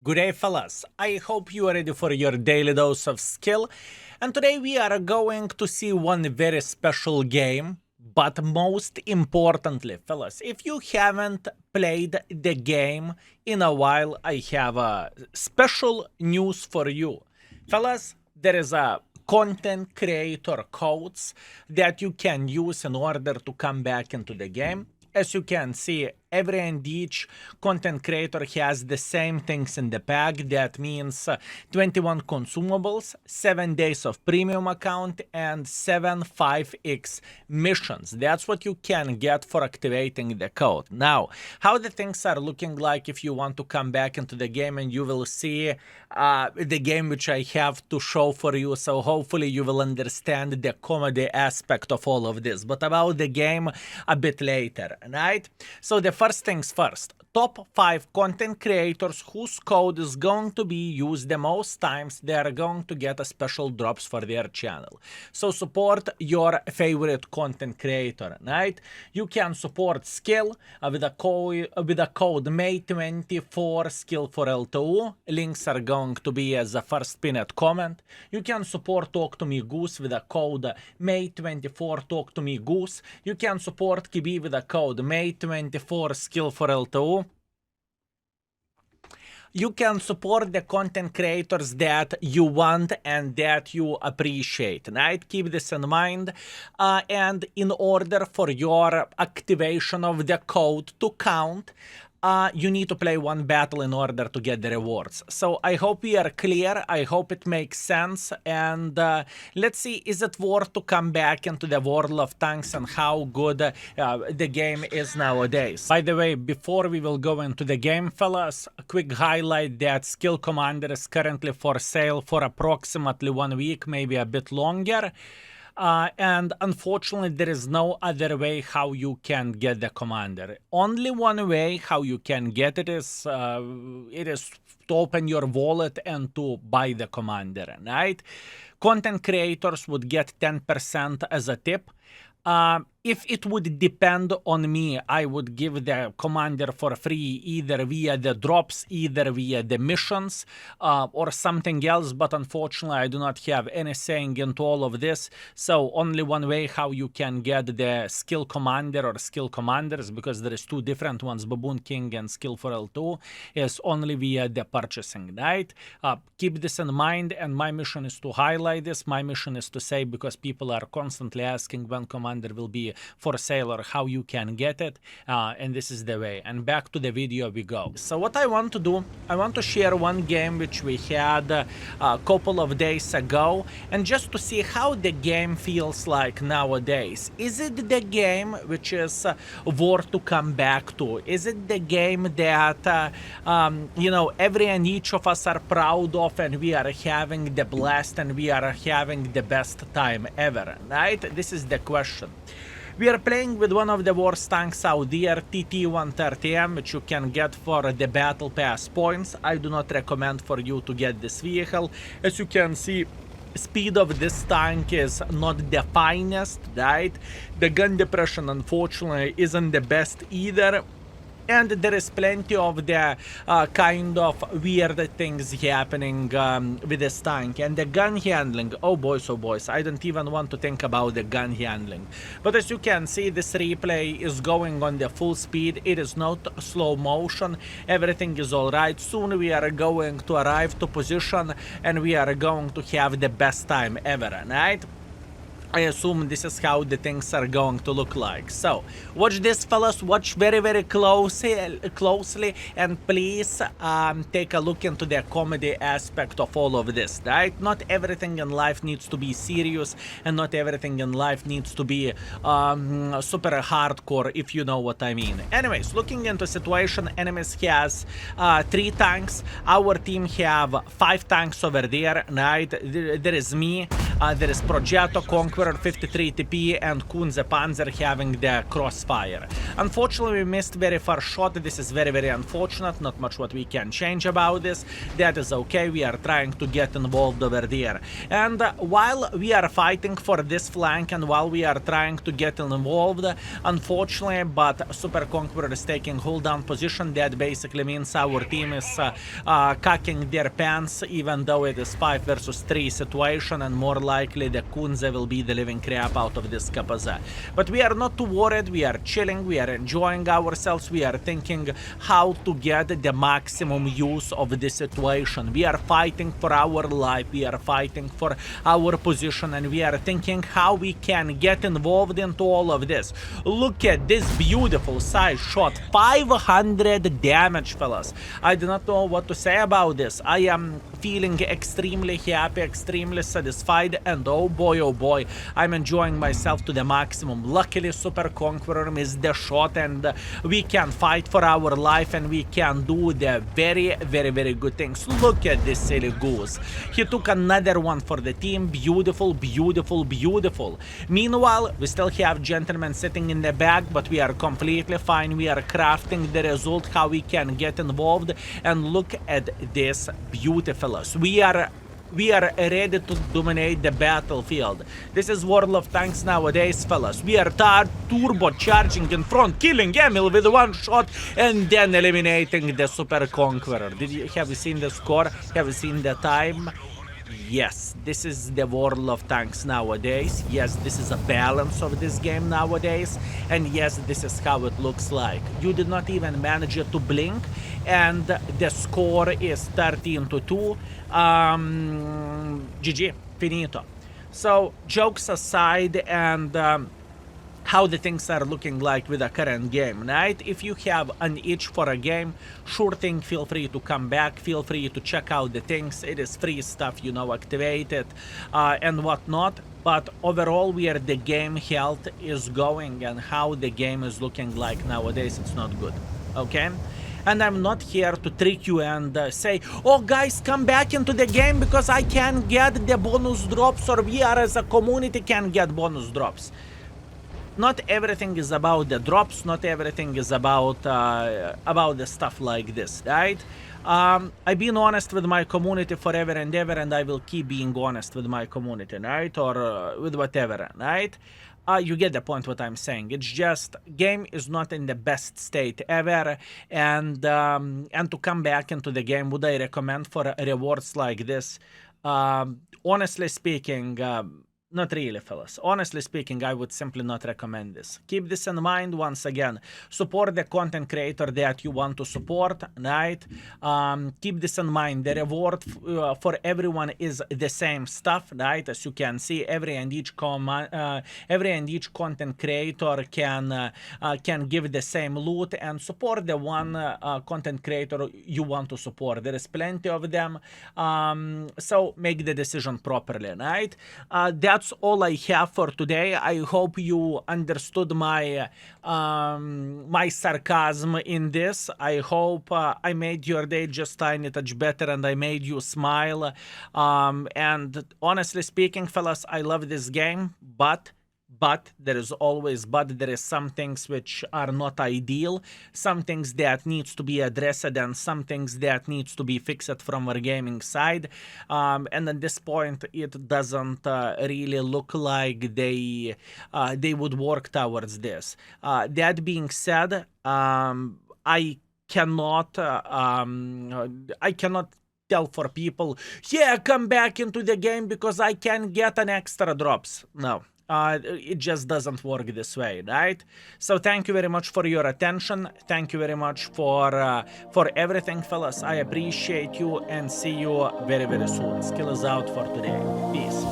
Good day, fellas. I hope you are ready for your daily dose of skill. And today we are going to see one very special game. But most importantly, fellas, if you haven't played the game in a while, I have a special news for you. Fellas, there is a content creator codes that you can use in order to come back into the game. As you can see, every and each content creator has the same things in the pack. That means 21 consumables, 7 days of premium account, and 7 5x missions. That's what you can get for activating the code. Now, how the things are looking like if you want to come back into the game, and you will see the game which I have to show for you. So hopefully you will understand the comedy aspect of all of this. But about the game a bit later, right? So the first things first, top 5 content creators whose code is going to be used the most times, they are going to get a special drops for their channel. So support your favorite content creator, right? You can support skill with a code May24 skill for L2. Links are going to be as a first pinned comment. You can support Talk to Me Goose with a code May24 Talk to Me Goose. You can support Kibi with a code May24 skill for L2. You can support the content creators that you want and that you appreciate, right? Keep this in mind. And in order for your activation of the code to count, you need to play one battle in order to get the rewards. So I hope we are clear. I hope it makes sense. And let's see, is it worth to come back into the World of Tanks and how good the game is nowadays. By the way, before we will go into the game, fellas, a quick highlight that Skill Commander is currently for sale for approximately 1 week, maybe a bit longer. And unfortunately, there is no other way how you can get the commander. Only one way how you can get it is to open your wallet and to buy the commander, right? Content creators would get 10% as a tip. If it would depend on me, I would give the commander for free, either via the drops, either via the missions, or something else. But unfortunately, I do not have any saying into all of this. So only one way how you can get the skill commander or skill commanders, because there is 2 different ones, Baboon King and skill for L2, is only via the purchasing, right? Keep this in mind, and my mission is to highlight this. My mission is to say, because people are constantly asking when commander will be for sale or how you can get it, and this is the way. And back to the video we go. So what I want to do, I want to share one game which we had a couple of days ago, and just to see how the game feels like nowadays. Is it the game which is worth to come back to? Is it the game that you know, every and each of us are proud of, and we are having the blast and we are having the best time ever, right? This is the question. We are playing with one of the worst tanks out there, TT-130M, which you can get for the Battle Pass points. I do not recommend for you to get this vehicle. As you can see, speed of this tank is not the finest, right? The gun depression, unfortunately, isn't the best either. And there is plenty of the kind of weird things happening with this tank. And the gun handling, oh boys, I don't even want to think about the gun handling. But as you can see, this replay is going on the full speed. It is not slow motion. Everything is alright. Soon we are going to arrive to position, and we are going to have the best time ever, right? I assume this is how the things are going to look like. So, watch this, fellas. Watch very closely, and please take a look into the comedy aspect of all of this, right? Not everything in life needs to be serious, and not everything in life needs to be super hardcore, if you know what I mean. Anyways, looking into situation, enemies has 3 tanks. Our team have 5 tanks over there, right? There is me. There is Progetto, Conqueror, 53 TP, and Kunze Panzer having the crossfire. Unfortunately, we missed very far shot. This is very, very unfortunate. Not much what we can change about this. That is okay. We are trying to get involved over there. And while we are fighting for this flank and while we are trying to get involved, unfortunately, but Super Conqueror is taking hold down position. That basically means our team is cocking their pants, even though it is 5 versus 3 situation, and more likely the Kunze will be the living crap out of this KPZ. But we are not too worried. We are chilling. We are enjoying ourselves. We are thinking how to get the maximum use of this situation. We are fighting for our life. We are fighting for our position, and we are thinking how we can get involved into all of this. Look at this beautiful size shot. 500 damage, fellas. I do not know what to say about this. I am feeling extremely happy, extremely satisfied, and oh boy, I'm enjoying myself to the maximum. Luckily, Super Conqueror missed the shot, and we can fight for our life, and we can do the very, very, very good things. Look at this silly goose. He took another one for the team. Beautiful, beautiful, beautiful. Meanwhile, we still have gentlemen sitting in the back, but we are completely fine. We are crafting the result, how we can get involved, and look at this beautiful. We are ready to dominate the battlefield. This is World of Tanks nowadays, fellas. We are turbo charging in front, killing Emil with one shot, and then eliminating the Super Conqueror. Have you seen the score? Have you seen the time? Yes, this is the World of Tanks nowadays. Yes, this is a balance of this game nowadays. And yes, this is how it looks like. You did not even manage to blink, and the score is 13-2. GG, finito. So, jokes aside, and how the things are looking like with the current game, right? If you have an itch for a game, sure thing, feel free to come back, feel free to check out the things. It is free stuff, you know, activate it and whatnot. But overall, where the game health is going and how the game is looking like nowadays, it's not good, okay? And I'm not here to trick you and say, oh guys, come back into the game because I can get the bonus drops, or we are as a community can get bonus drops. Not everything is about the drops, not everything is about the stuff like this, right? I've been honest with my community forever and ever, and I will keep being honest with my community, right? Or with whatever, right? You get the point what I'm saying. It's just game is not in the best state ever, and to come back into the game, would I recommend for rewards like this? Honestly speaking, not really, fellas. Honestly speaking, I would simply not recommend this. Keep this in mind once again. Support the content creator that you want to support, right? Keep this in mind. The reward for everyone is the same stuff, right? As you can see, every and each content creator can give the same loot and support the one content creator you want to support. There is plenty of them, so make the decision properly, right? That's all I have for today. I hope you understood my my sarcasm in this. I hope I made your day just tiny touch better, and I made you smile. And honestly speaking, fellas, I love this game, but there is always there is some things which are not ideal, some things that needs to be addressed, and some things that needs to be fixed from our gaming side, and at this point it doesn't really look like they would work towards this. That being said, I cannot tell for people, yeah, come back into the game because I can get an extra drops. No. It just doesn't work this way, right? So thank you very much for your attention. Thank you very much for everything, fellas. I appreciate you, and see you very, very soon. Skill is out for today. Peace.